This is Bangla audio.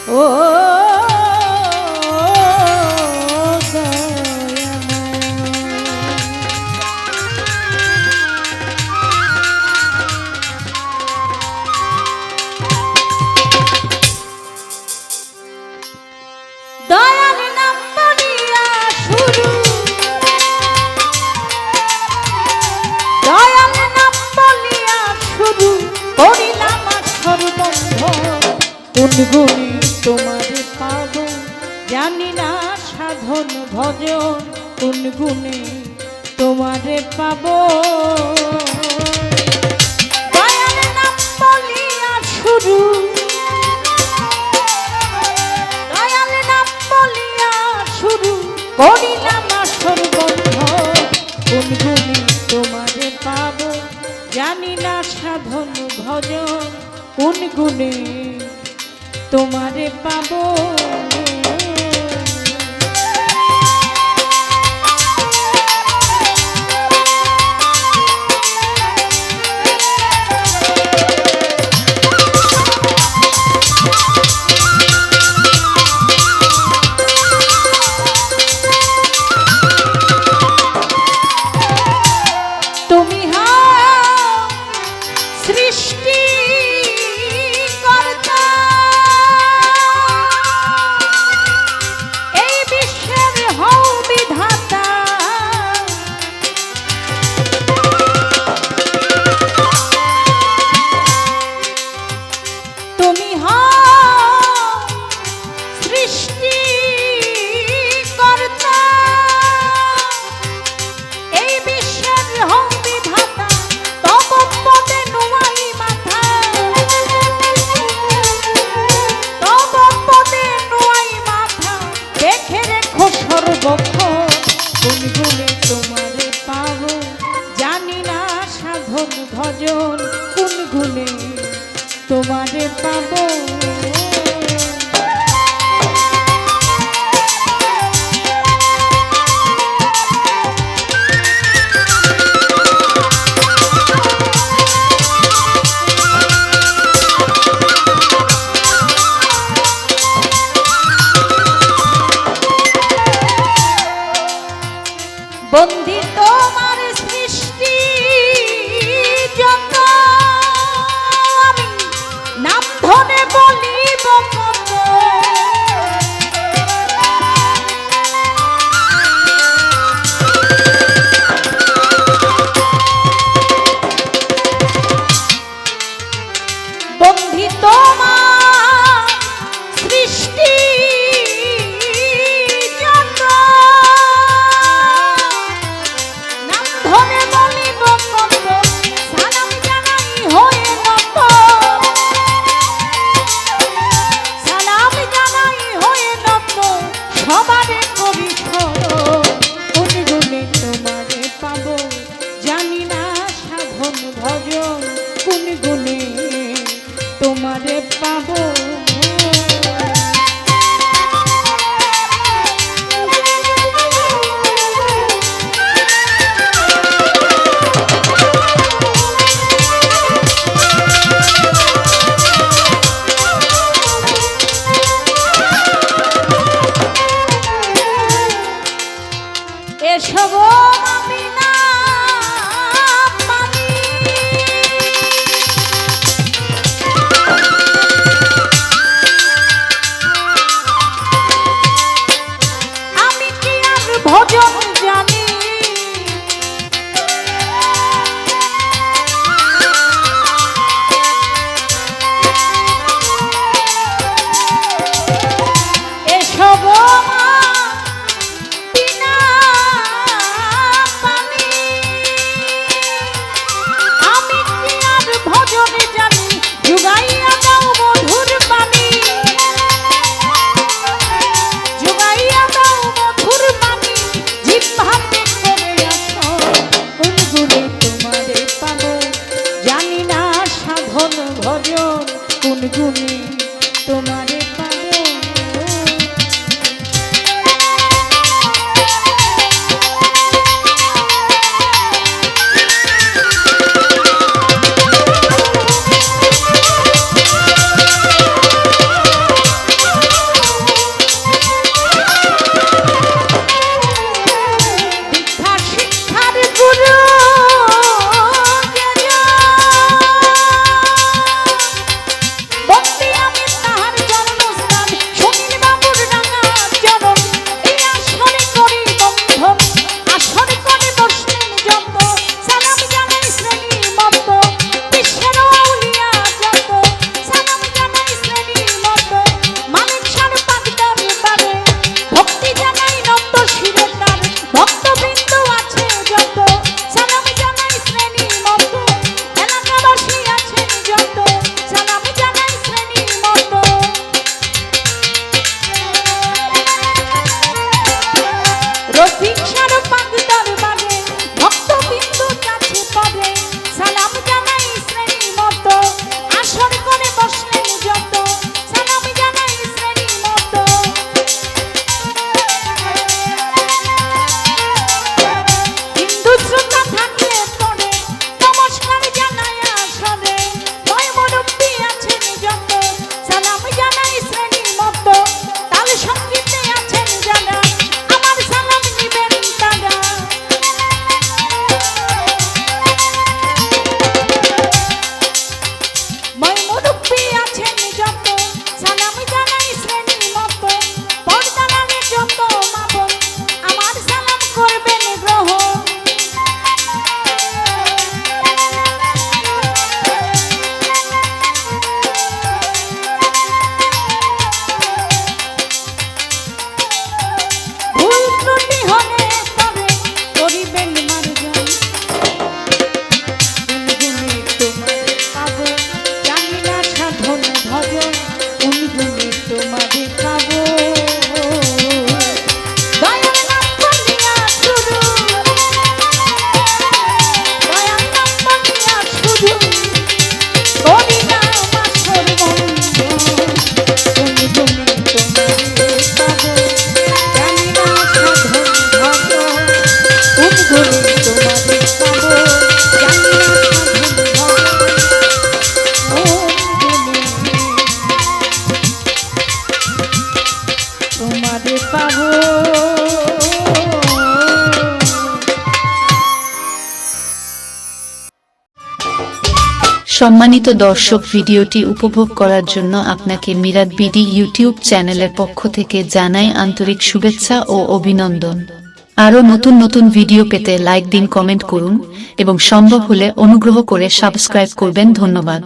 ও দয়াল নাম বলিয়া শুরু, দয়াল নাম বলিয়া শুরু করিলাম সর্বন্ধ। কোন গুণে তোমারে পাব জানি না সাধন ভজন, কোন গুণে তোমারে পাব। দয়াল নাম বলিয়া শুরু, দয়াল নাম বলিয়া শুরু করিলাম সর্বন্ধ। কোন গুণে তোমারে পাব জানি না সাধন ভজন, কোন গুণে তোমারে পাব। তুমি হও সৃষ্টি কর্তা, এই বিশ্বের হও বিধাতা। তুমি হও সৃষ্টি কর্তা, এই বিশ্বের হও বিধাতা। তব পদে নোয়াই মাথা, তব পদে নোয়াই মাথা, দেখে রেখো সর্বক্ষণ। কোন গুণে তোমারে পাব জানি না সাধন ভজন, কোন গুণে তোমারে পাব। বন্দী তোমার সৃষ্টি যত, আমি নাম ধরে বলিব কত। বন্দী তোমার সৃষ্টি যত, নাম ধরে বলিব কত। সালাম জানাই হয়ে নত, সালাম জানাই হয়ে নত, সবারে করি স্মরণ। কোন গুণে তোমারে পাব জানি না সাধন ভজন, কোন গুণে তোমারে পাব। এসব আমি না পারি, আমি কি আর ভজন জানি। এসব বিনা পানি, আমি কি আর ভজন জানি। যুগাইয়া দাও মধুর পানি, যুগাইয়া দাও মধুর পানি, জিহ্বাতে করে আসো। কোন গুণে তোমারে পাব জানি না সাধন ভজন, কোন গুণে তোমারে পাব। সম্মানিত দর্শক, ভিডিওটি উপভোগ করার জন্য আপনাকে মিরাত বিডি ইউটিউব চ্যানেলের পক্ষ থেকে জানাই আন্তরিক শুভেচ্ছা ও অভিনন্দন। আরও নতুন নতুন ভিডিও পেতে লাইক দিন, কমেন্ট করুন এবং সম্ভব হলে অনুগ্রহ করে সাবস্ক্রাইব করবেন। ধন্যবাদ।